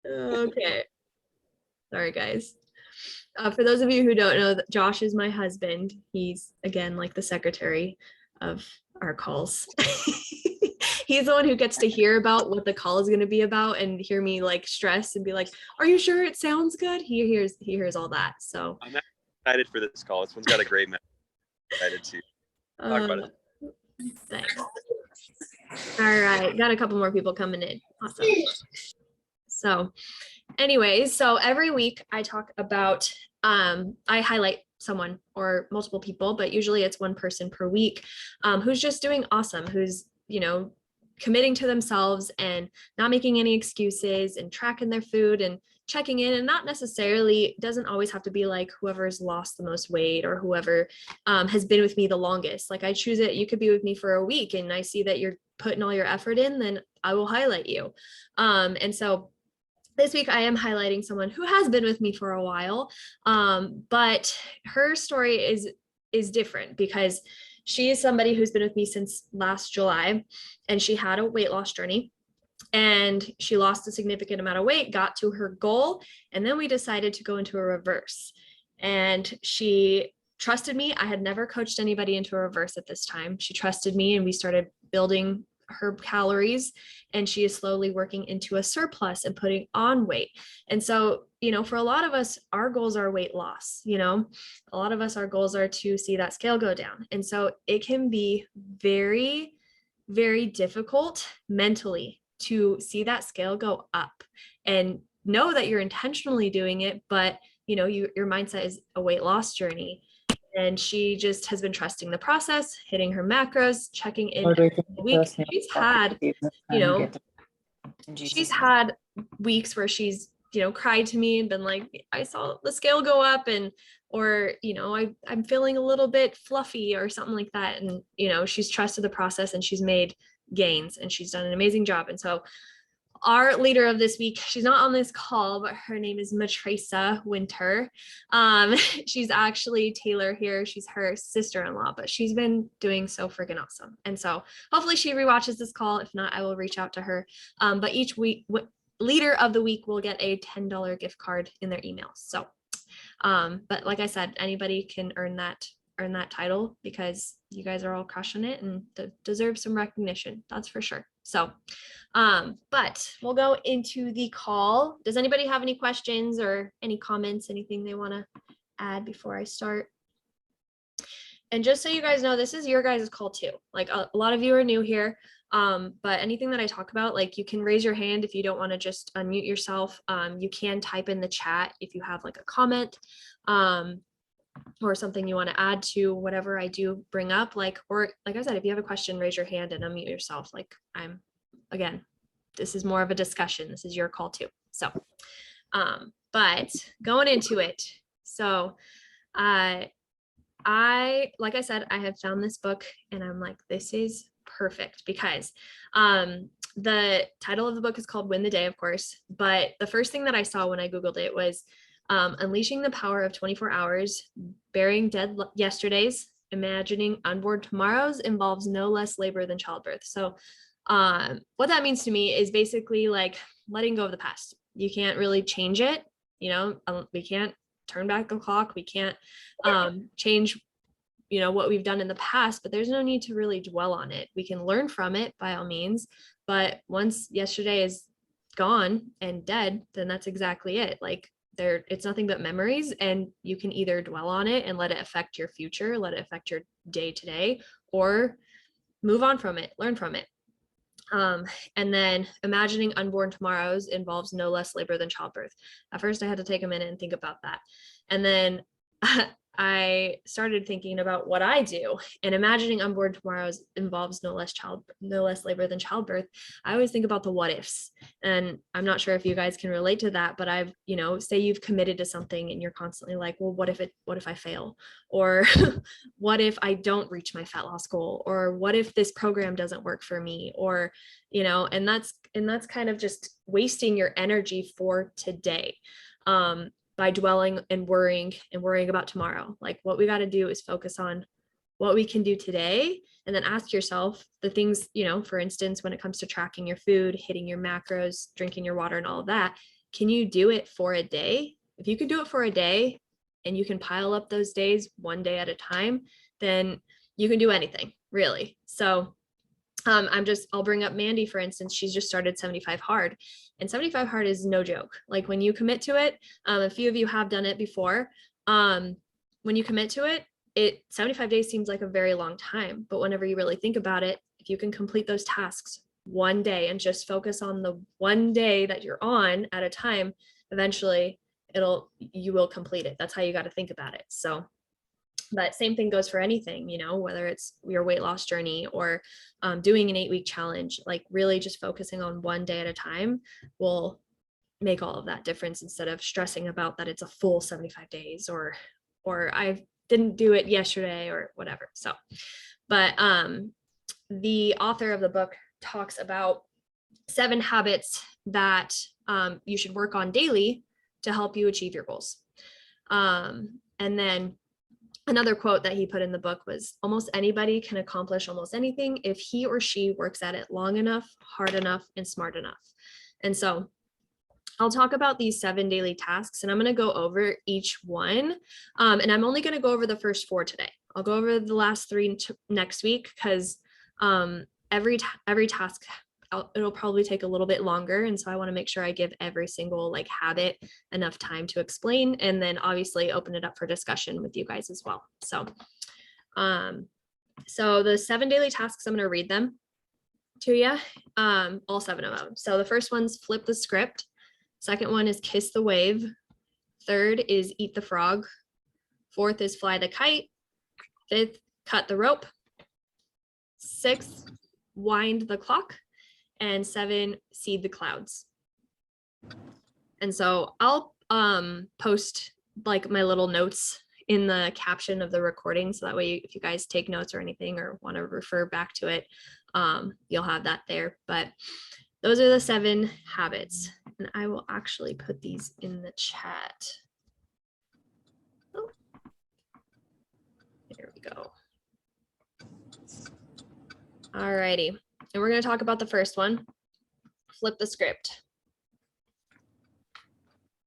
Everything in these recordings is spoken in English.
Okay. Sorry, guys. For those of you who don't know, Josh is my husband. He's, again, like the secretary of our calls. He's the one who gets to hear about what the call is going to be about and hear me like stress and be like, "Are you sure it sounds good?" He hears all that. So I'm excited for this call. This one's got a great message. Excited to talk about it. Thanks. All right, got a couple more people coming in. Awesome. So anyways, so every week I talk about, I highlight someone or multiple people, but usually it's one person per week, who's just doing awesome, who's, committing to themselves and not making any excuses and tracking their food and checking in, and not necessarily, doesn't always have to be like whoever's lost the most weight or whoever has been with me the longest. Like I choose it. You could be with me for a week and I see that you're putting all your effort in, then I will highlight you. And so this week I am highlighting someone who has been with me for a while, but her story is different because she is somebody who's been with me since last July, and she had a weight loss journey and she lost a significant amount of weight, got to her goal, and then we decided to go into a reverse. And she trusted me. I had never coached anybody into a reverse at this time. She trusted me and we started building her calories, and she is slowly working into a surplus and putting on weight. And so, for a lot of us, our goals are weight loss. A lot of us, our goals are to see that scale go down. And so it can be very, very difficult mentally to see that scale go up and know that you're intentionally doing it, but your mindset is a weight loss journey. And she just has been trusting the process, hitting her macros, checking in every week. She's had weeks where she's, cried to me and been like, I saw the scale go up, and, or, I'm feeling a little bit fluffy or something like that. And, she's trusted the process and she's made gains and she's done an amazing job. And so our leader of this week, she's not on this call, but her name is Matresa Winter. She's actually Taylor here. She's her sister-in-law, but she's been doing so freaking awesome. And so hopefully she rewatches this call. If not, I will reach out to her. But each week, leader of the week will get a $10 gift card in their email. So, but like I said, anybody can earn that title because you guys are all crushing it and deserve some recognition. That's for sure. So, but we'll go into the call. Does anybody have any questions or any comments, anything they want to add before I start? And just so you guys know, this is your guys' call too. Like a lot of you are new here. But anything that I talk about, like you can raise your hand if you don't want to just unmute yourself. You can type in the chat if you have like a comment, or something you want to add to whatever I do bring up, or like I said, if you have a question, raise your hand and unmute yourself. Again, this is more of a discussion. This is your call too. So, but going into it. So, like I said, I have found this book and I'm like, this is perfect because, the title of the book is called Win the Day, of course. But the first thing that I saw when I Googled it was, Unleashing the Power of 24 Hours, Burying Dead Yesterdays, Imagining Unborn Tomorrows Involves No Less Labor Than Childbirth. So what that means to me is basically like letting go of the past. You can't really change it. We can't turn back the clock. We can't change, what we've done in the past, but there's no need to really dwell on it. We can learn from it by all means, but once yesterday is gone and dead, then that's exactly it. Like it's nothing but memories, and you can either dwell on it and let it affect your future, let it affect your day to day, or move on from it, learn from it. And then Imagining Unborn Tomorrows Involves No Less Labor Than Childbirth. At first I had to take a minute and think about that. And then I started thinking about what I do, and Imagining Unborn Tomorrows Involves no less labor than childbirth. I always think about the what ifs, and I'm not sure if you guys can relate to that, but I've, say you've committed to something and you're constantly like, well, what if I fail? Or what if I don't reach my fat loss goal? Or what if this program doesn't work for me? Or, and that's kind of just wasting your energy for today. By dwelling and worrying about tomorrow. Like what we got to do is focus on what we can do today, and then ask yourself the things, for instance, when it comes to tracking your food, hitting your macros, drinking your water and all of that, can you do it for a day? If you could do it for a day and you can pile up those days one day at a time, then you can do anything, really. So I'll bring up Mandy, for instance. She's just started 75 hard, and 75 hard is no joke. Like when you commit to it, a few of you have done it before. When you commit to it, 75 days seems like a very long time, but whenever you really think about it, if you can complete those tasks one day and just focus on the one day that you're on at a time, eventually you will complete it. That's how you got to think about it. So, but same thing goes for anything, whether it's your weight loss journey or doing an 8-week challenge, like really just focusing on one day at a time will make all of that difference, instead of stressing about that it's a full 75 days or I didn't do it yesterday or whatever. So, but the author of the book talks about 7 habits that you should work on daily to help you achieve your goals. And then another quote that he put in the book was, almost anybody can accomplish almost anything if he or she works at it long enough, hard enough, and smart enough. And so I'll talk about these 7 daily tasks, and I'm going to go over each one. And I'm only going to go over the first 4 today. I'll go over the last 3 next week, because every task, it'll probably take a little bit longer. And so I want to make sure I give every single habit enough time to explain, and then obviously open it up for discussion with you guys as well. So, so the 7 daily tasks, I'm going to read them to you, all 7 of them. So the first one's flip the script. Second one is kiss the wave. Third is eat the frog. Fourth is fly the kite. Fifth, cut the rope. Sixth, wind the clock. And 7, seed the clouds. And so I'll post my little notes in the caption of the recording, so that way if you guys take notes or anything or want to refer back to it, you'll have that there. But those are the 7 habits, and I will actually put these in the chat. Oh, there we go. All righty. And we're going to talk about the first one, flip the script.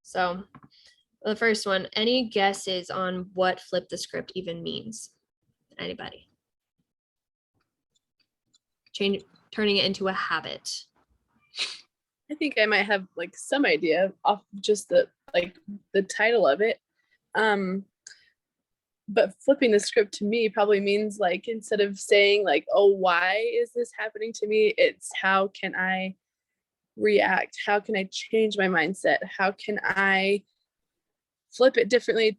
So the first one, any guesses on what flip the script even means? Anybody? Turning it into a habit. I think I might have some idea off just the title of it. But flipping the script to me probably means instead of saying oh, why is this happening to me? It's how can I react? How can I change my mindset? How can I flip it differently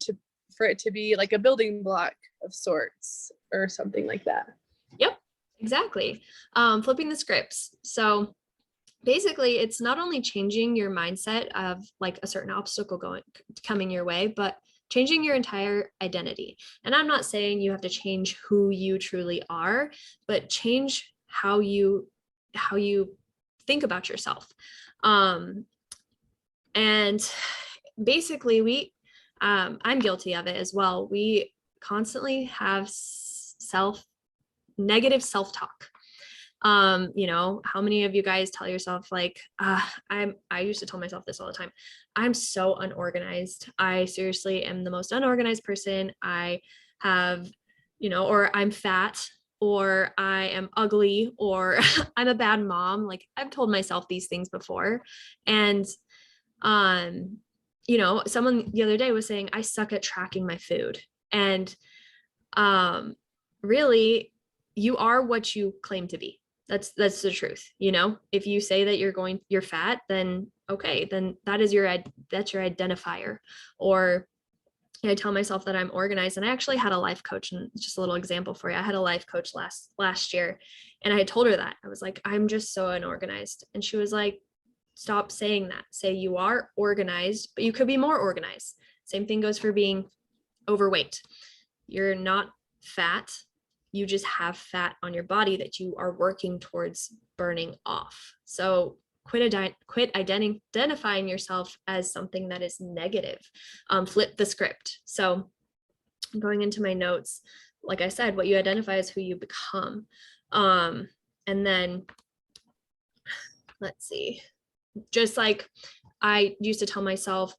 for it to be like a building block of sorts or something like that? Yep, exactly. Flipping the scripts. So basically, it's not only changing your mindset of a certain obstacle coming your way, but changing your entire identity. And I'm not saying you have to change who you truly are, but change how you think about yourself. And basically I'm guilty of it as well. We constantly have negative self-talk. How many of you guys tell yourself I used to tell myself this all the time. I'm so unorganized. I seriously am the most unorganized person. I have, or I'm fat, or I am ugly, or I'm a bad mom. I've told myself these things before. And, someone the other day was saying, I suck at tracking my food. And, really, you are what you claim to be. That's the truth. If you say that you're fat, then okay, then that's your identifier. Or I tell myself that I'm organized. And I actually had a life coach, and just a little example for you. I had a life coach last year, and I told her that. I was like, I'm just so unorganized. And she was like, stop saying that. Say you are organized, but you could be more organized. Same thing goes for being overweight. You're not fat. You just have fat on your body that you are working towards burning off. So quit identifying yourself as something that is negative. Flip the script. So going into my notes, like I said, what you identify is who you become. And then let's see, just I used to tell myself,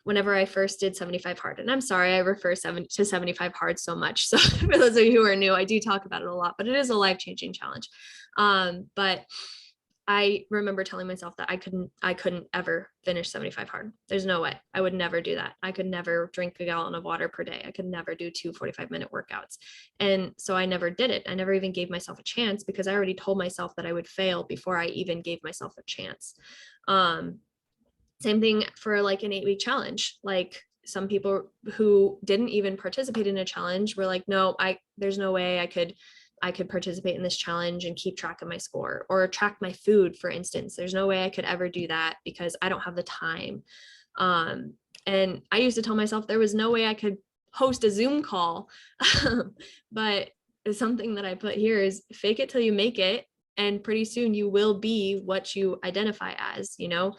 whenever I first did 75 hard, and I'm sorry, I refer to 75 hard so much. So for those of you who are new, I do talk about it a lot, but it is a life-changing challenge. But I remember telling myself that I couldn't ever finish 75 hard. There's no way. I would never do that. I could never drink a gallon of water per day. I could never do 2 45-minute workouts. And so I never did it. I never even gave myself a chance because I already told myself that I would fail before I even gave myself a chance. Same thing for like an 8-week challenge. Like some people who didn't even participate in a challenge were like, no, there's no way I could participate in this challenge and keep track of my score or track my food, for instance. There's no way I could ever do that because I don't have the time. And I used to tell myself there was no way I could host a Zoom call. But something that I put here is fake it till you make it. And pretty soon you will be what you identify as, you know.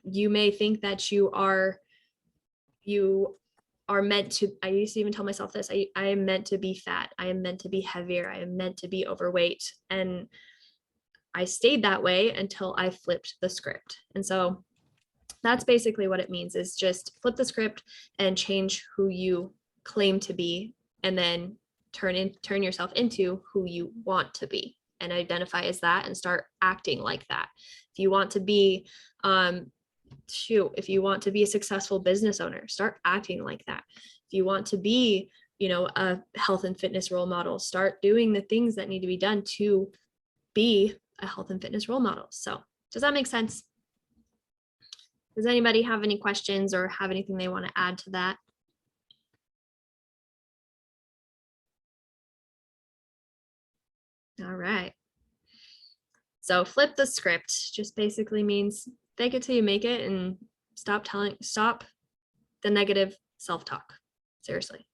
You may think that you are meant to, I used to even tell myself this, I am meant to be fat. I am meant to be heavier. I am meant to be overweight. And I stayed that way until I flipped the script. And so that's basically what it means, is just flip the script and change who you claim to be, and then turn yourself into who you want to be and identify as that and start acting like that. If you want to be, if you want to be a successful business owner, start acting like that. If you want to be, you know, a health and fitness role model, start doing the things that need to be done to be a health and fitness role model. So does that make sense? Does anybody have any questions or have anything they want to add to that? All right. So flip the script just basically means fake it till you make it and stop the negative self-talk. Seriously.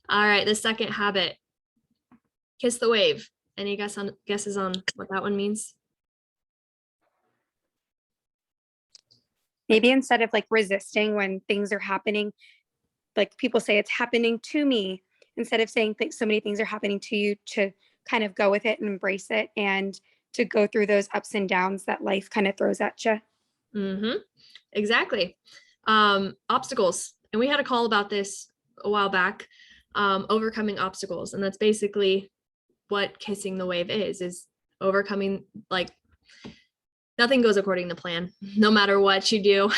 All right, the second habit, kiss the wave. Any guesses on what that one means? Maybe instead of like resisting when things are happening, like people say it's happening to me, instead of saying so many things are happening to you, to kind of go with it and embrace it and to go through those ups and downs that life kind of throws at you. Mm-hmm. Exactly. Obstacles. And we had a call about this a while back, overcoming obstacles. And that's basically what kissing the wave is overcoming, like, nothing goes according to plan, no matter what you do,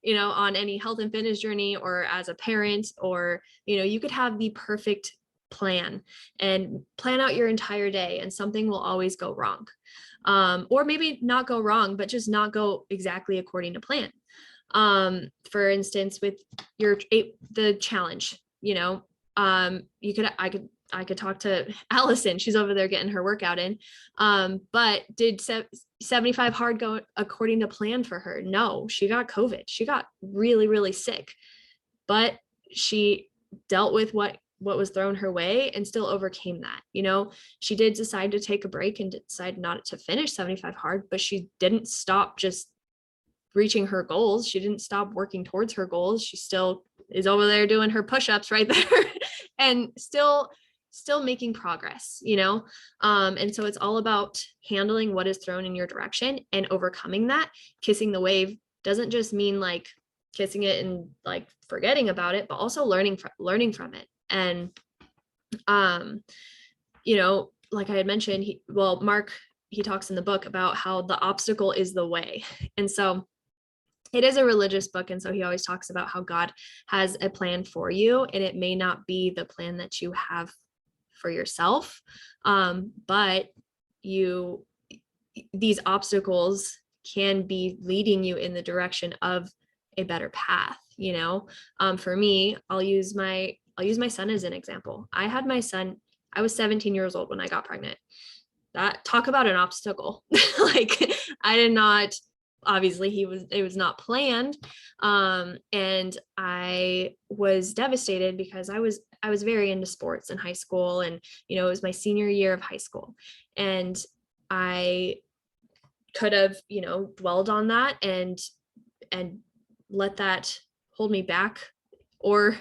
you know, on any health and fitness journey or as a parent, or, you know, you could have the perfect plan and plan out your entire day and something will always go wrong. Or maybe not go wrong, but just not go exactly according to plan. For instance, with the challenge, you know, I could talk to Allison. She's over there getting her workout in. But did 75 hard go according to plan for her? No, she got COVID. She got really, really sick, but she dealt with what was thrown her way and still overcame that. You know, she did decide to take a break and decide not to finish 75 hard, but she didn't stop just reaching her goals. She didn't stop working towards her goals. She still is over there doing her push-ups right there and still making progress, you know? And so it's all about handling what is thrown in your direction and overcoming that. Kissing the wave doesn't just mean like kissing it and like forgetting about it, but also learning from it. And, you know, like I had mentioned, Mark, he talks in the book about how the obstacle is the way. And so it is a religious book. And so he always talks about how God has a plan for you, and it may not be the plan that you have for yourself. But these obstacles can be leading you in the direction of a better path, you know? For me, I'll use my son as an example. I had my son, I was 17 years old when I got pregnant. Talk about an obstacle. Like, I did not, obviously it was not planned. And I was devastated because I was very into sports in high school, and, you know, it was my senior year of high school, and I could have, you know, dwelled on that and let that hold me back, or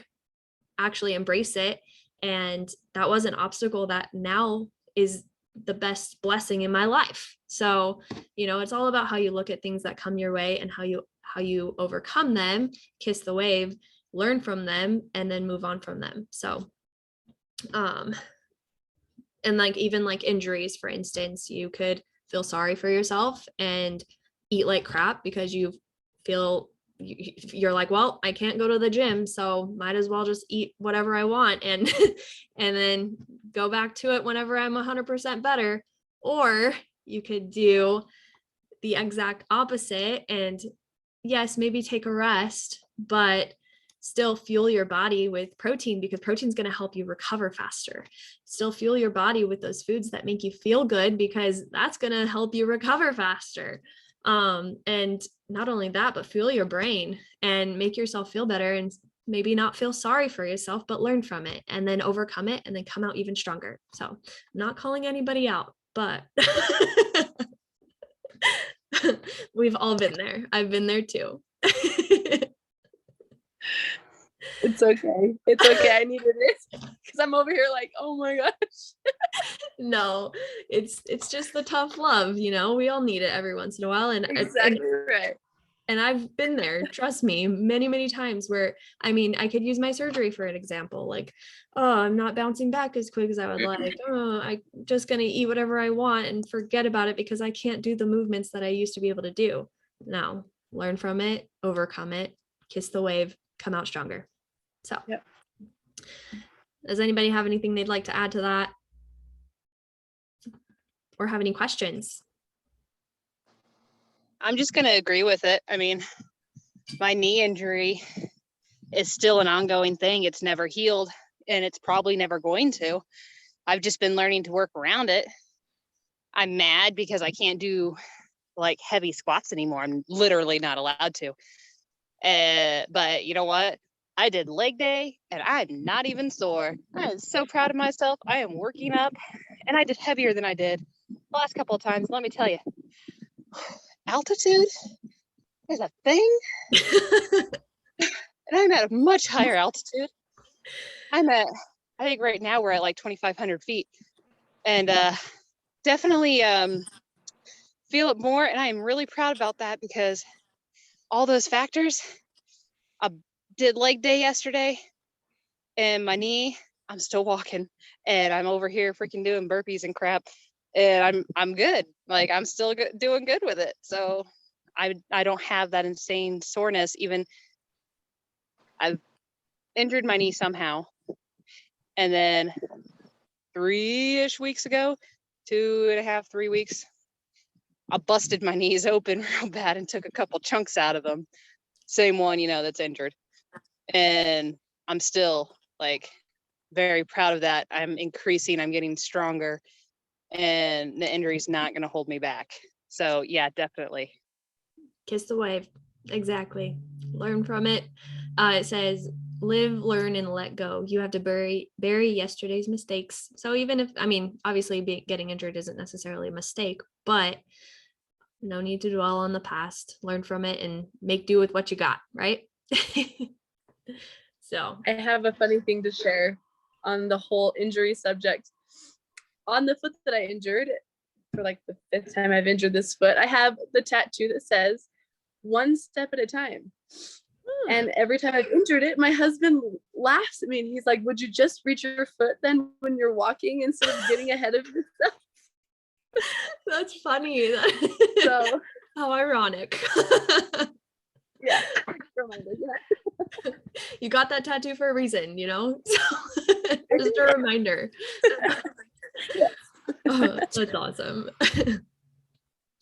actually embrace it. And that was an obstacle that now is the best blessing in my life. So, it's all about how you look at things that come your way and how you overcome them, kiss the wave, learn from them, and then move on from them. So, and like even like injuries, for instance, you could feel sorry for yourself and eat like crap because you're like, well, I can't go to the gym, so might as well just eat whatever I want and and then go back to it whenever I'm 100% better. Or you could do the exact opposite and yes, maybe take a rest, but still fuel your body with protein, because protein is going to help you recover faster. Still fuel your body with those foods that make you feel good, because that's going to help you recover faster. And not only that, but fuel your brain and make yourself feel better, and maybe not feel sorry for yourself, but learn from it and then overcome it and then come out even stronger. So I'm not calling anybody out, but we've all been there. I've been there too. It's okay. It's okay. I needed it because I'm over here like, oh my gosh. No, it's just the tough love, we all need it every once in a while. And Exactly right. And I've been there, trust me, many, many times where, I could use my surgery for an example, like, oh, I'm not bouncing back as quick as I would like. Oh, I'm just going to eat whatever I want and forget about it because I can't do the movements that I used to be able to do. No, learn from it, overcome it, kiss the wave, come out stronger. So, yep. Does anybody have anything they'd like to add to that? Or have any questions? I'm just going to agree with it. I mean, my knee injury is still an ongoing thing. It's never healed, and it's probably never going to. I've just been learning to work around it. I'm mad because I can't do like heavy squats anymore. I'm literally not allowed to. But you know what? I did leg day and I'm not even sore. I am so proud of myself. I am working up, and I did heavier than I did the last couple of times. Let me tell you, altitude is a thing. And I'm at a much higher altitude. I think right now we're at like 2,500 feet, and definitely feel it more. And I am really proud about that, because all those factors, I did leg day yesterday, and my knee, I'm still walking, and I'm over here freaking doing burpees and crap, and I'm good. Like, I'm still doing good with it. So I don't have that insane soreness. Even I've injured my knee somehow, and then 3-ish weeks ago, 2.5, 3 weeks, I busted my knees open real bad and took a couple chunks out of them. Same one, that's injured. And I'm still like very proud of that. I'm increasing, I'm getting stronger, and the injury's not going to hold me back. So yeah, definitely. Kiss the wave. Exactly. Learn from it. It says, live, learn, and let go. You have to bury yesterday's mistakes. So even if, obviously getting injured isn't necessarily a mistake, but no need to dwell on the past. Learn from it and make do with what you got, right? So I have a funny thing to share on the whole injury subject. On the foot that I injured, for like the 5th time I've injured this foot, I have the tattoo that says, one step at a time. And every time I've injured it, my husband laughs at me and he's like, would you just reach your foot then when you're walking instead of getting ahead of yourself? That's funny. So how ironic. Yeah. You got that tattoo for a reason, So just a reminder. Oh, that's awesome.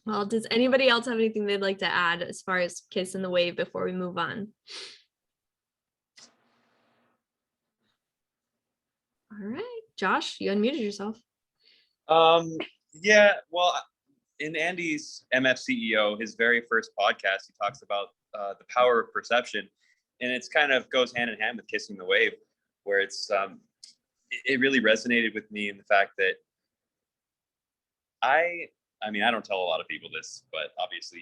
Well, does anybody else have anything they'd like to add as far as Kiss in the Wave before we move on? All right, Josh, you unmuted yourself. Yeah, well, in Andy's MF CEO, his very first podcast, he talks about the power of perception, and it's kind of goes hand in hand with Kissing the Wave, where it's it really resonated with me in the fact that I don't tell a lot of people this, but obviously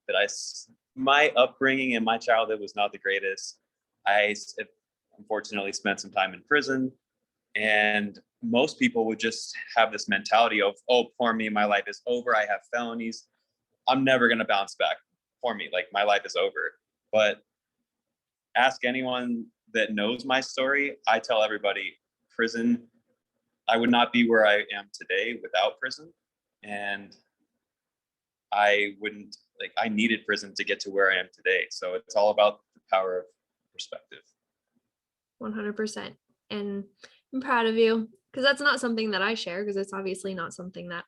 that my upbringing and my childhood was not the greatest. I unfortunately spent some time in prison, and most people would just have this mentality of, oh, poor me, my life is over. I have felonies. I'm never going to bounce back. Poor me, like my life is over. But ask anyone that knows my story. I tell everybody, prison, I would not be where I am today without prison. And I wouldn't, like, I needed prison to get to where I am today. So it's all about the power of perspective. 100%. And I'm proud of you, because that's not something that I share, because it's obviously not something that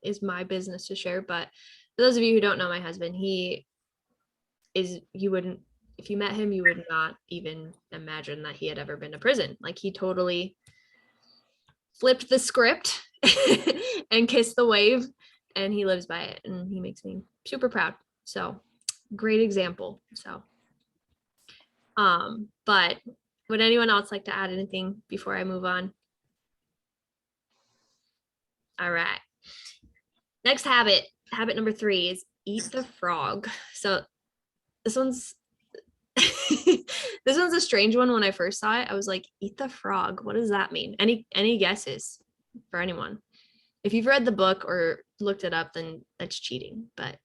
is my business to share. But for those of you who don't know my husband, you wouldn't, if you met him, you would not even imagine that he had ever been to prison. Like, he totally flipped the script and kissed the wave, and he lives by it, and he makes me super proud. So great example. So but would anyone else like to add anything before I move on? All right. Next habit number 3 is eat the frog. So this one's this one's a strange one. When I first saw it, I was like, eat the frog. What does that mean? Any guesses for anyone? If you've read the book or looked it up, then that's cheating, but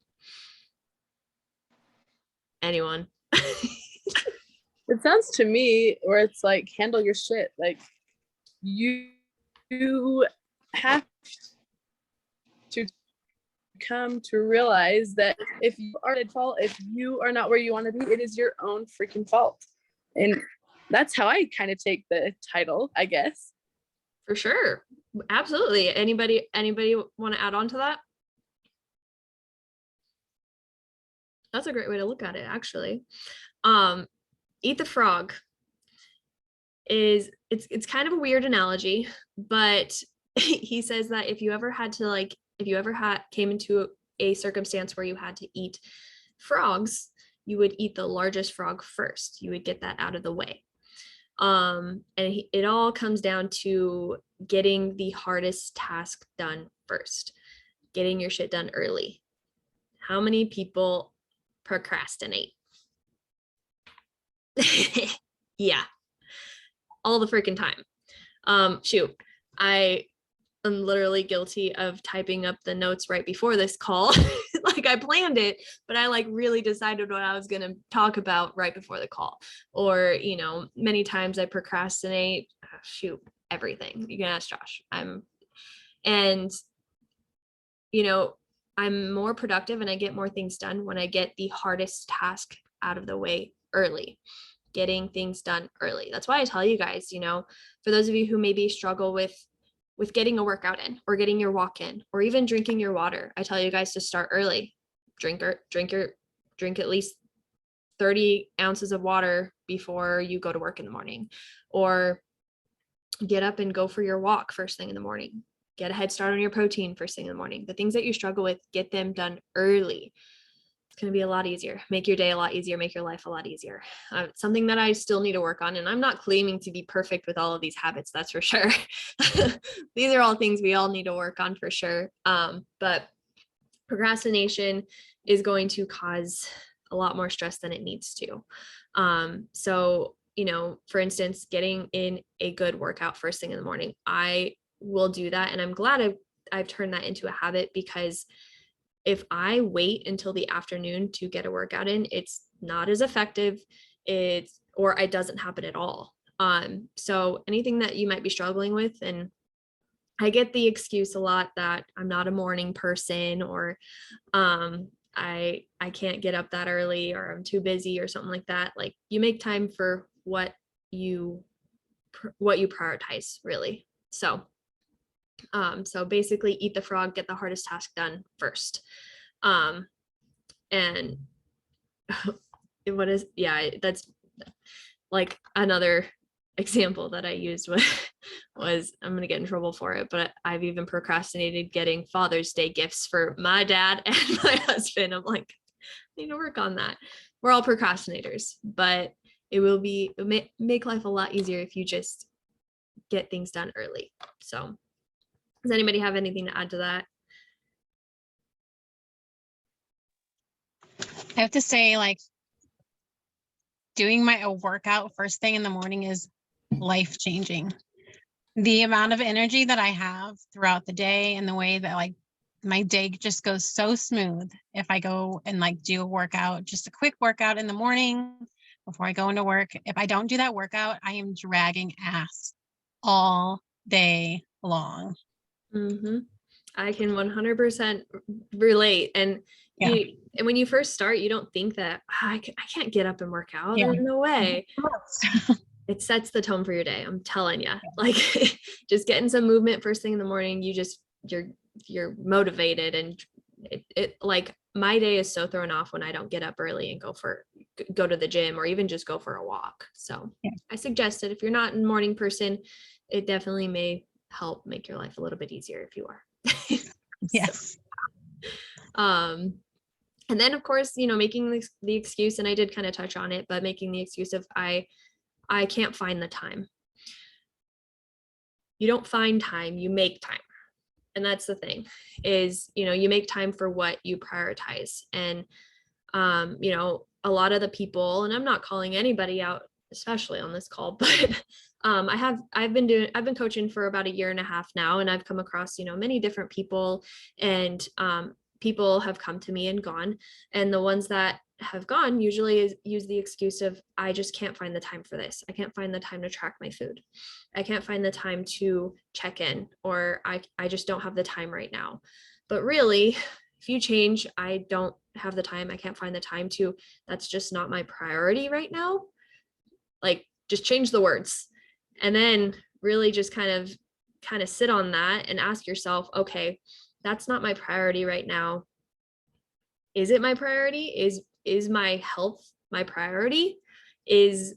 anyone? It sounds to me where it's like, handle your shit. Like, you have to come to realize that if you are at fault, if you are not where you want to be, it is your own freaking fault. And that's how I kind of take the title, I guess. For sure. Absolutely. Anybody want to add on to that? That's a great way to look at it, actually. Eat the frog is, it's kind of a weird analogy, but he says that if you ever came into a circumstance where you had to eat frogs, you would eat the largest frog first. You would get that out of the way. And it all comes down to getting the hardest task done first, getting your shit done early. How many people procrastinate? Yeah, all the freaking time. Shoot, I am literally guilty of typing up the notes right before this call. Like, I planned it, but I like really decided what I was going to talk about right before the call. Or, many times I procrastinate. Shoot, everything. You can ask Josh. I'm more productive and I get more things done when I get the hardest task out of the way early. Getting things done early. That's why I tell you guys, for those of you who maybe struggle with getting a workout in, or getting your walk in, or even drinking your water, I tell you guys to start early. Drink at least 30 ounces of water before you go to work in the morning, or get up and go for your walk first thing in the morning. Get a head start on your protein first thing in the morning. The things that you struggle with, get them done early. It's going to be a lot easier, make your day a lot easier, make your life a lot easier. Something that I still need to work on, and I'm not claiming to be perfect with all of these habits, that's for sure. These are all things we all need to work on for sure. But procrastination is going to cause a lot more stress than it needs to. So, for instance, getting in a good workout first thing in the morning, I will do that. And I'm glad I've turned that into a habit, because if I wait until the afternoon to get a workout in, it's not as effective. It doesn't happen at all. So anything that you might be struggling with, and I get the excuse a lot that I'm not a morning person, or I can't get up that early, or I'm too busy or something like that. Like, you make time for what you prioritize, really. So basically, eat the frog, get the hardest task done first. And that's like another example that I used was I'm gonna get in trouble for it, but I've even procrastinated getting Father's Day gifts for my dad and my husband. I'm like, I need to work on that. We're all procrastinators, but it'll make life a lot easier if you just get things done early. So does anybody have anything to add to that? I have to say, like, doing my workout first thing in the morning is life changing. the amount of energy that I have throughout the day and the way that like my day just goes so smooth if I go and like do a workout, just a quick workout in the morning before I go into work. If I don't do that workout, I am dragging ass all day long. Mm-hmm. I can 100% relate. And Yeah. and when you first start, you don't think that I can't get up and work out. Yeah. There's no way. It sets the tone for your day. I'm telling you, like just getting some movement first thing in the morning, you're motivated, and it like my day is so thrown off when I don't get up early and go to the gym or even just go for a walk. So Yeah. I suggest it if you're not a morning person, it definitely may help make your life a little bit easier if you are. Yes. And then of course, making the excuse, and I did kind of touch on it, but making the excuse of I can't find the time. You don't find time, you make time. And that's the thing is, you make time for what you prioritize. And, a lot of the people, and I'm not calling anybody out, especially on this call, but I've been coaching for about 1.5 years now, and I've come across, many different people, and people have come to me and gone. And the ones that have gone usually use the excuse of, I just can't find the time for this. I can't find the time to track my food. I can't find the time to check in, or I just don't have the time right now. But really, if you change, I don't have the time, I can't find the time to, that's just not my priority right now. Like, just change the words, and then really just kind of sit on that and ask yourself, okay, that's not my priority right now. Is it my priority? Is my health my priority? I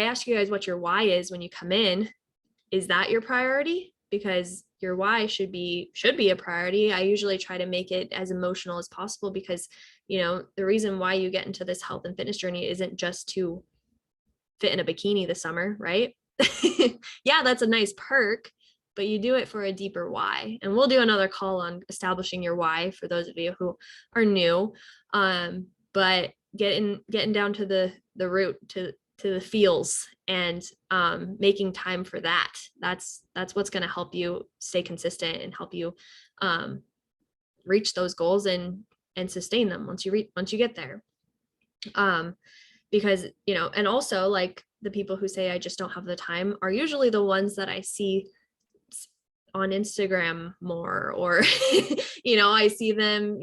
ask you guys what your why is when you come in. Is that your priority? Because your why should be a priority. I usually try to make it as emotional as possible, because the reason why you get into this health and fitness journey isn't just to fit in a bikini this summer, right? Yeah, that's a nice perk, but you do it for a deeper why. And we'll do another call on establishing your why for those of you who are new. But getting down to the root, to the feels, and making time for that's what's going to help you stay consistent and help you reach those goals and sustain them once you get there. Because and also, like, the people who say I just don't have the time are usually the ones that I see on Instagram more, or I see them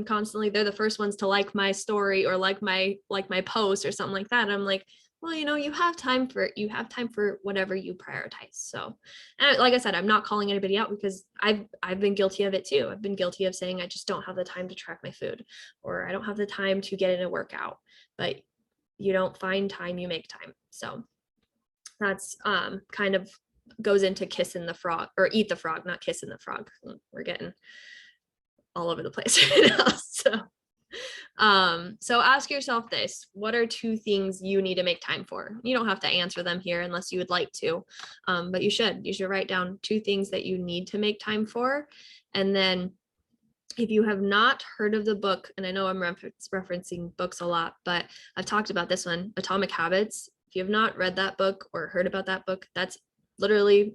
constantly. They're the first ones to like my story or like my post or something like that. And I'm like, well, you have time for whatever you prioritize. So, and like I said, I'm not calling anybody out, because I've been guilty of it too. I've been guilty of saying I just don't have the time to track my food, or I don't have the time to get in a workout. But you don't find time, you make time. So that's kind of goes into kissing the frog, or eat the frog, not kissing the frog. We're getting all over the place right now. So ask yourself this: what are 2 things you need to make time for? You don't have to answer them here unless you would like to, but you should write down 2 things that you need to make time for. And then, if you have not heard of the book, and I know I'm referencing books a lot, but I've talked about this one, Atomic Habits. If you have not read that book or heard about that book, that's literally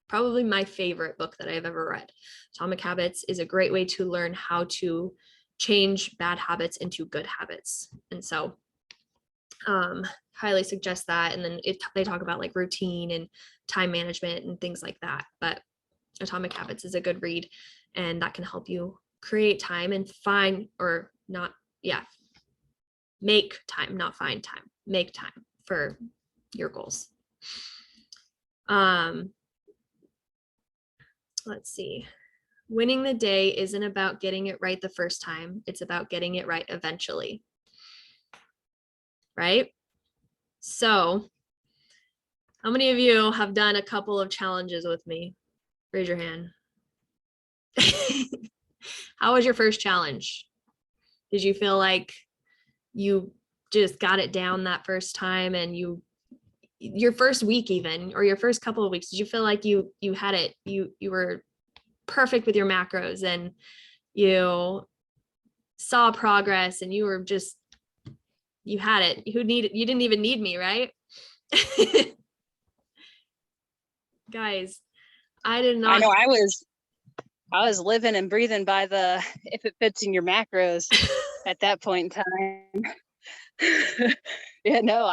probably my favorite book that I've ever read. Atomic Habits is a great way to learn how to change bad habits into good habits. And so highly suggest that. And then they talk about like routine and time management and things like that. But Atomic Habits is a good read, and that can help you create time and make time, not find time, make time for your goals. Let's see. Winning the day isn't about getting it right the first time. It's about getting it right eventually. Right? So, how many of you have done a couple of challenges with me? Raise your hand. How was your first challenge? Did you feel like you just got it down that first time, and your first week even, or your first couple of weeks, did you feel like you had it, you were perfect with your macros, and you saw progress, and you had it? You didn't even need me, right? Guys, I did I not. know I was living and breathing by the if it fits in your macros at that point in time. Yeah, no,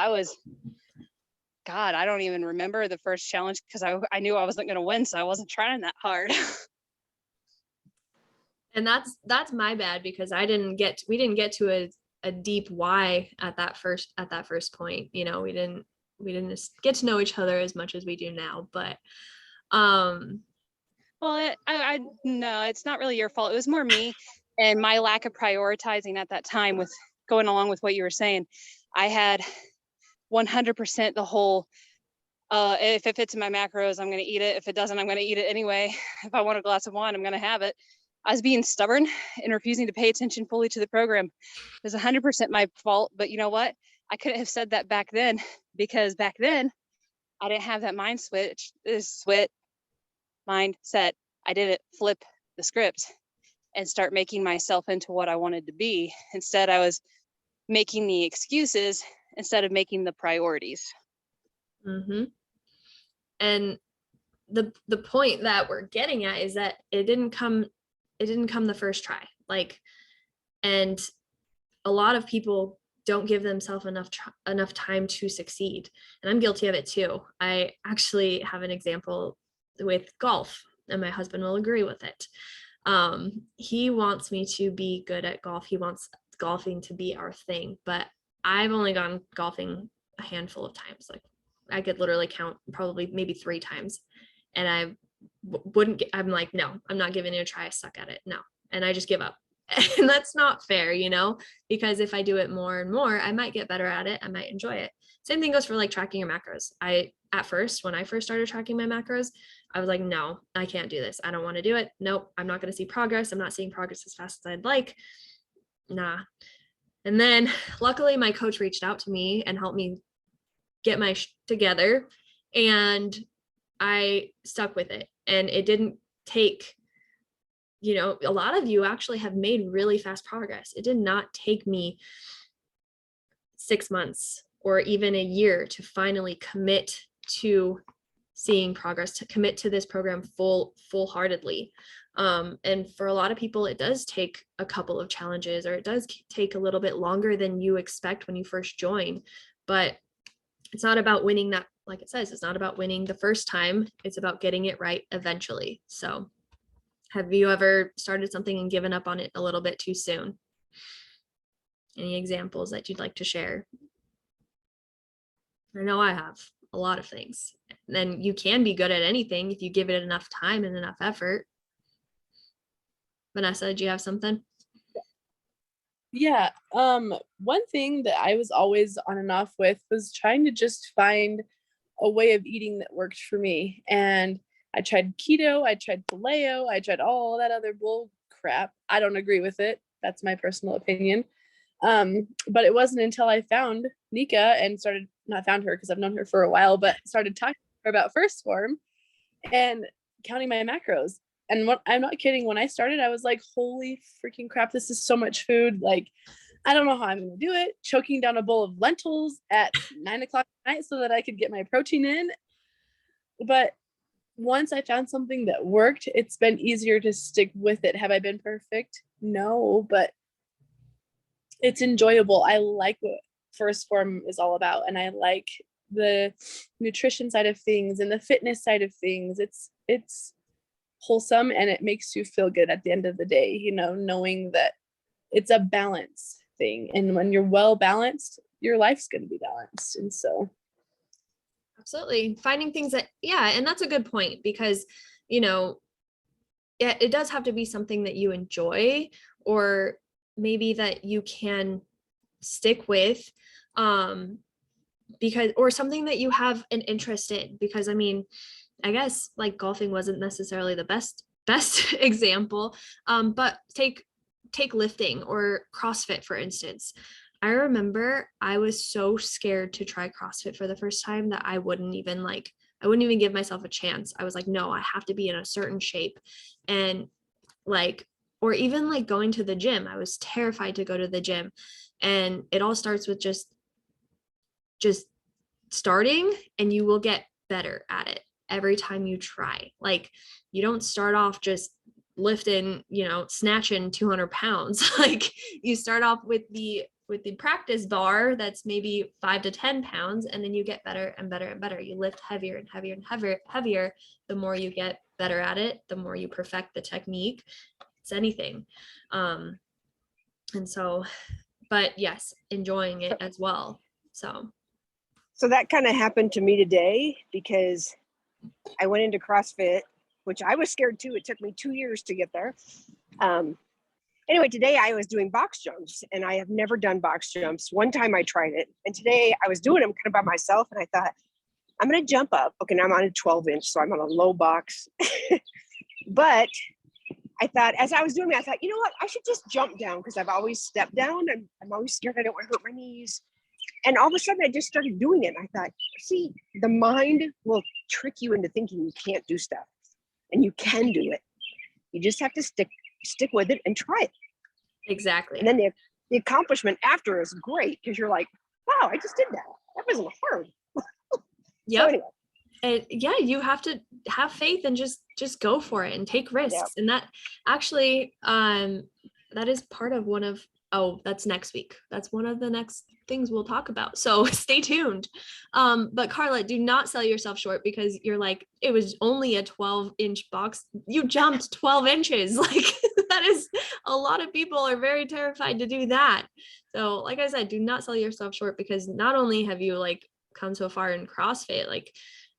God, I don't even remember the first challenge because I knew I wasn't going to win, so I wasn't trying that hard. And that's my bad because we didn't get to a deep why at that first point. You know, we didn't just get to know each other as much as we do now. But Well, I no, it's not really your fault. It was more me and my lack of prioritizing at that time with going along with what you were saying. I had 100% the whole, if it fits in my macros, I'm going to eat it. If it doesn't, I'm going to eat it anyway. If I want a glass of wine, I'm going to have it. I was being stubborn and refusing to pay attention fully to the program. It was 100% my fault. But you know what? I couldn't have said that back then because back then I didn't have that mindset. I didn't flip the script and start making myself into what I wanted to be. Instead, I was making the excuses instead of making the priorities. mm-hmm. And the point that we're getting at is that it didn't come the first try. Like, and a lot of people don't give themselves enough time to succeed. And I'm guilty of it too. I actually have an example with golf, and my husband will agree with it. He wants me to be good at golf. He wants golfing to be our thing, but I've only gone golfing a handful of times. Like, I could literally count probably maybe 3 times, and I I'm like, no, I'm not giving it a try. I suck at it. No. And I just give up. And that's not fair, you know, because if I do it more and more, I might get better at it. I might enjoy it. Same thing goes for like tracking your macros. When I first started tracking my macros, I was like, no, I can't do this. I don't want to do it. Nope. I'm not going to see progress. I'm not seeing progress as fast as I'd like. Nah. And then luckily my coach reached out to me and helped me get my together, and I stuck with it. And it didn't take, you know, a lot of you actually have made really fast progress. It did not take me 6 months or even a year to finally commit to seeing progress, to commit to this program full-heartedly. And for a lot of people, it does take a couple of challenges, or it does take a little bit longer than you expect when you first join. But it's not about winning that, like it says, it's not about winning the first time. It's about getting it right eventually. So have you ever started something and given up on it a little bit too soon? Any examples that you'd like to share? I know I have a lot of things. And you can be good at anything if you give it enough time and enough effort. Vanessa, did you have something? Yeah. One thing that I was always on and off with was trying to just find a way of eating that worked for me. And I tried keto, I tried paleo, I tried all that other bull crap. I don't agree with it. That's my personal opinion. But it wasn't until I found Nika and not found her because I've known her for a while, but started talking to her about First Form and counting my macros. And I'm not kidding, when I started, I was like, holy freaking crap, this is so much food. Like, I don't know how I'm going to do it. Choking down a bowl of lentils at 9 o'clock at night so that I could get my protein in. But once I found something that worked, it's been easier to stick with it. Have I been perfect? No, but it's enjoyable. I like what First Form is all about. And I like the nutrition side of things and the fitness side of things. It's wholesome, and it makes you feel good at the end of the day, you know, knowing that it's a balance thing. And when you're well balanced, your life's going to be balanced. And so Absolutely. Finding things that, yeah, and that's a good point because, you know, it does have to be something that you enjoy, or maybe that you can stick with, because, or something that you have an interest in, because I mean, I guess like golfing wasn't necessarily the best example, but take lifting or CrossFit, for instance. I remember I was so scared to try CrossFit for the first time that I wouldn't even give myself a chance. I was like, no, I have to be in a certain shape. And like, or even like going to the gym, I was terrified to go to the gym. And it all starts with just starting, and you will get better at it every time you try. Like, you don't start off just lifting, snatching 200 pounds. Like, you start off with the practice bar that's maybe 5 to 10 pounds, and then you get better and better and better. You lift heavier and heavier and heavier. The more you get better at it, the more you perfect the technique. It's anything. And so, but yes, enjoying it as well. So that kind of happened to me today, because I went into CrossFit, which I was scared too. It took me 2 years to get there. Anyway, today I was doing box jumps, and I have never done box jumps. One time I tried it, and today I was doing them kind of by myself, and I thought, I'm going to jump up. Okay, now I'm on a 12-inch, so I'm on a low box. But I thought, as I was doing it, I thought, you know what? I should just jump down, because I've always stepped down, and I'm always scared I don't want to hurt my knees. And all of a sudden, I just started doing it. I thought, see, the mind will trick you into thinking you can't do stuff, and you can do it. You just have to stick with it and try it. exactly. And then the accomplishment after is great, because you're like, wow, I just did that. That wasn't hard. Yep. So anyway, And yeah, you have to have faith and just go for it and take risks. Yep. And that actually, that is part of that's next week. That's one of the next things we'll talk about. So stay tuned. But Carla, do not sell yourself short, because you're like, it was only a 12-inch box. You jumped 12 inches. Like, that is, a lot of people are very terrified to do that. So like I said, do not sell yourself short, because not only have you like come so far in CrossFit, like,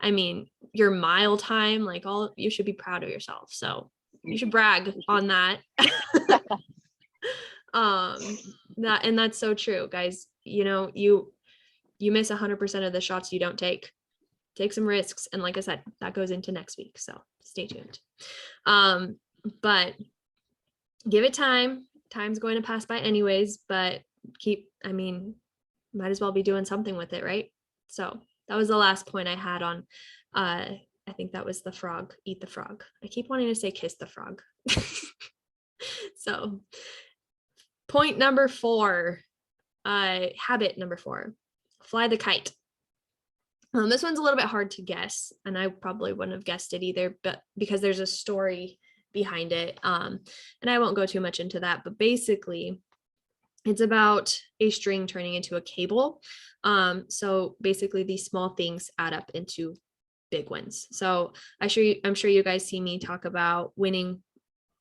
I mean, your mile time, like, you should be proud of yourself. So you should brag on that. And that's so true, guys. You miss 100% of the shots you don't take some risks. And like I said, that goes into next week. So stay tuned. But give it time. Time's going to pass by anyways, but might as well be doing something with it, right? So that was the last point I had on, I think that was the frog, eat the frog. I keep wanting to say kiss the frog. So point number 4, habit number 4, fly the kite. This one's a little bit hard to guess, and I probably wouldn't have guessed it either, but because there's a story behind it. And I won't go too much into that, but basically it's about a string turning into a cable. So basically these small things add up into big wins. So I'm sure you guys see me talk about winning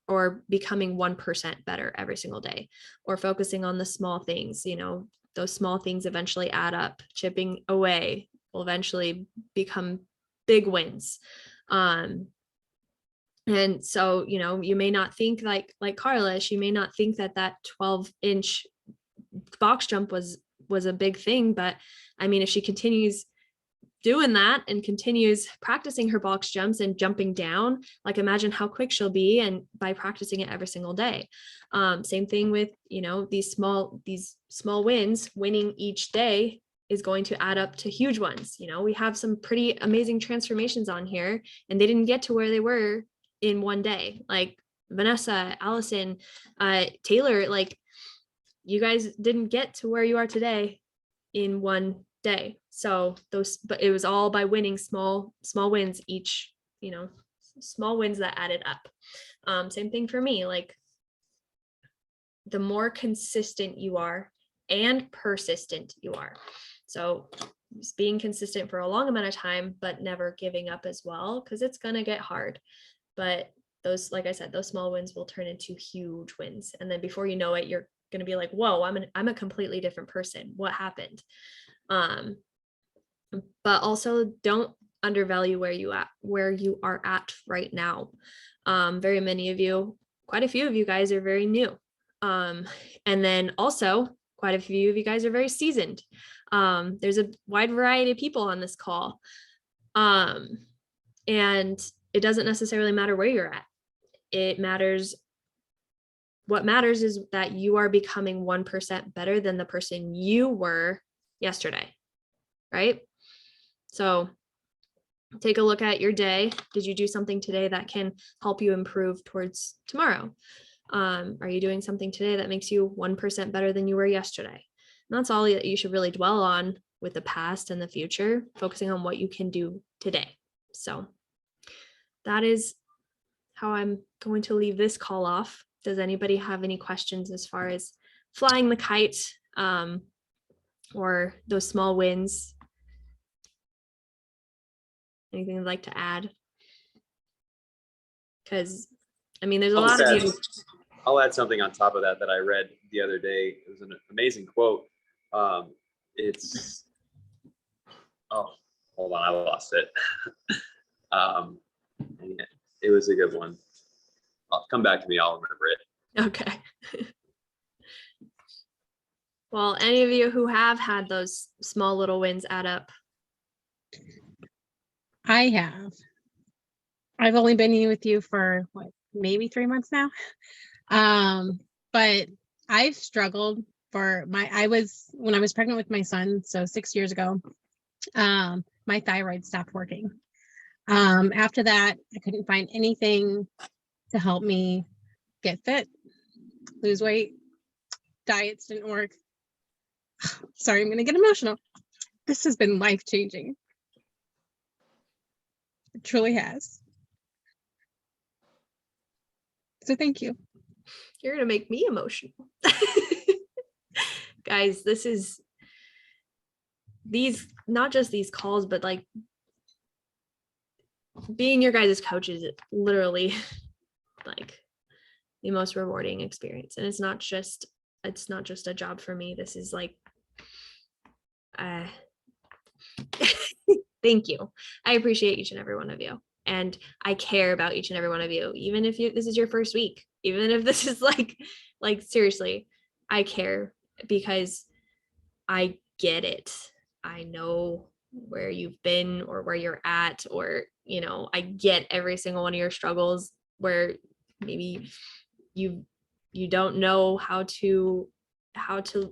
or becoming 1% better every single day, or focusing on the small things. Those small things eventually add up. Chipping away will eventually become big wins. And so, you may not think like Carla, she may not think that 12-inch box jump was a big thing, but I mean, if she continues doing that and continues practicing her box jumps and jumping down, like, imagine how quick she'll be, and by practicing it every single day. Same thing with, these small wins. Winning each day is going to add up to huge ones. We have some pretty amazing transformations on here, and they didn't get to where they were in one day. Like Vanessa, Allison, Taylor, like, you guys didn't get to where you are today in one day. So but it was all by winning small wins each, small wins that added up. Same thing for me. Like, the more consistent you are and persistent you are. So just being consistent for a long amount of time, but never giving up as well, because it's going to get hard. But those, like I said, those small wins will turn into huge wins. And then before you know it, you're going to be like, whoa, I'm a completely different person. What happened? But also don't undervalue where you are at right now. Very many of you, quite a few of you guys are very new. And then also quite a few of you guys are very seasoned. There's a wide variety of people on this call. And it doesn't necessarily matter where you're at. What matters is that you are becoming 1% better than the person you were yesterday, right? So take a look at your day. Did you do something today that can help you improve towards tomorrow? Are you doing something today that makes you 1% better than you were yesterday? And that's all that you should really dwell on with the past and the future, focusing on what you can do today. So that is how I'm going to leave this call off. Does anybody have any questions as far as flying the kite, or those small wins? Anything you'd like to add? Because I mean, there's a lot of you. I'll add something on top of that I read the other day. It was an amazing quote. It's, oh, hold on, I lost it. And it was a good one. Come back to me, I'll remember it. Okay. Well, any of you who have had those small little wins add up? I have. I've only been with you for what, maybe 3 months now. But I've struggled when I was pregnant with my son, so 6 years ago, my thyroid stopped working. After that, I couldn't find anything to help me get fit, lose weight. Diets didn't work. Sorry, I'm going to get emotional. This has been life-changing. It truly has. So thank you. You're going to make me emotional. Guys, this is not just these calls, but like being your guys' coach is literally like the most rewarding experience. And it's not just a job for me. This is like, thank you. I appreciate each and every one of you. And I care about each and every one of you, even if this is your first week, even if this is like seriously, I care because I get it. I know where you've been or where you're at, or, you know, I get every single one of your struggles where maybe you don't know how to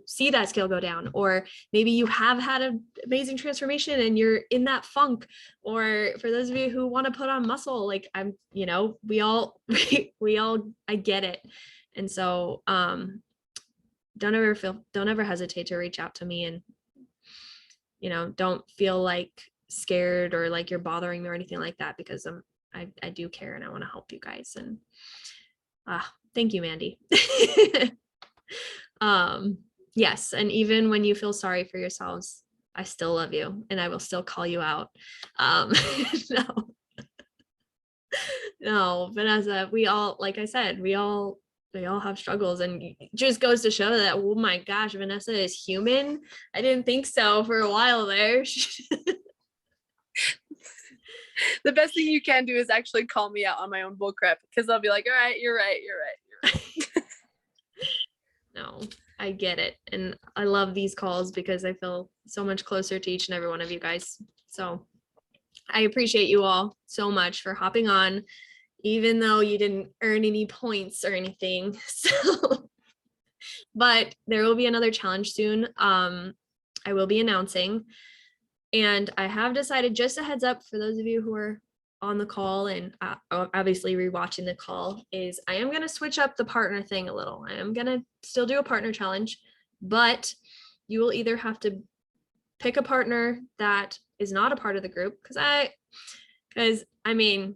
see that scale go down, or maybe you have had an amazing transformation and you're in that funk, or for those of you who want to put on muscle, like I'm, you know, we all I get it. And so don't ever hesitate to reach out to me, and you know, don't feel like scared or like you're bothering me or anything like that, because I do care and I want to help you guys. And thank you, Mandy. Yes, and even when you feel sorry for yourselves, I still love you and I will still call you out. No, Vanessa, we all, like I said, we all have struggles, and it just goes to show that, oh my gosh, Vanessa is human. I didn't think so for a while there. The best thing you can do is actually call me out on my own bullcrap, because I'll be like, all right, you're right. No, I get it. And I love these calls because I feel so much closer to each and every one of you guys. So I appreciate you all so much for hopping on, even though you didn't earn any points or anything. So, but there will be another challenge soon. I will be announcing, and I have decided, just a heads up for those of you who are on the call and obviously rewatching the call, is I am going to switch up the partner thing a little. I am going to still do a partner challenge, but you will either have to pick a partner that is not a part of the group, because I mean,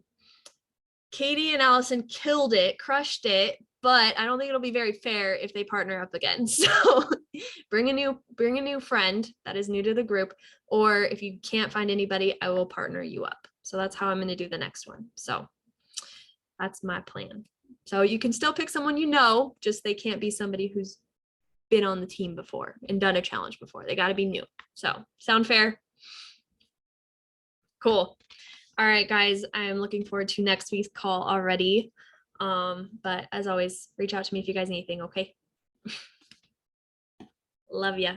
Katie and Allison killed it, crushed it, but I don't think it'll be very fair if they partner up again. So bring a new friend that is new to the group, or if you can't find anybody, I will partner you up. So that's how I'm going to do the next one. So that's my plan. So you can still pick someone, you know, just they can't be somebody who's been on the team before and done a challenge before. They got to be new. So sound fair? Cool. All right, guys, I'm looking forward to next week's call already. But as always, reach out to me if you guys need anything, okay? Love ya.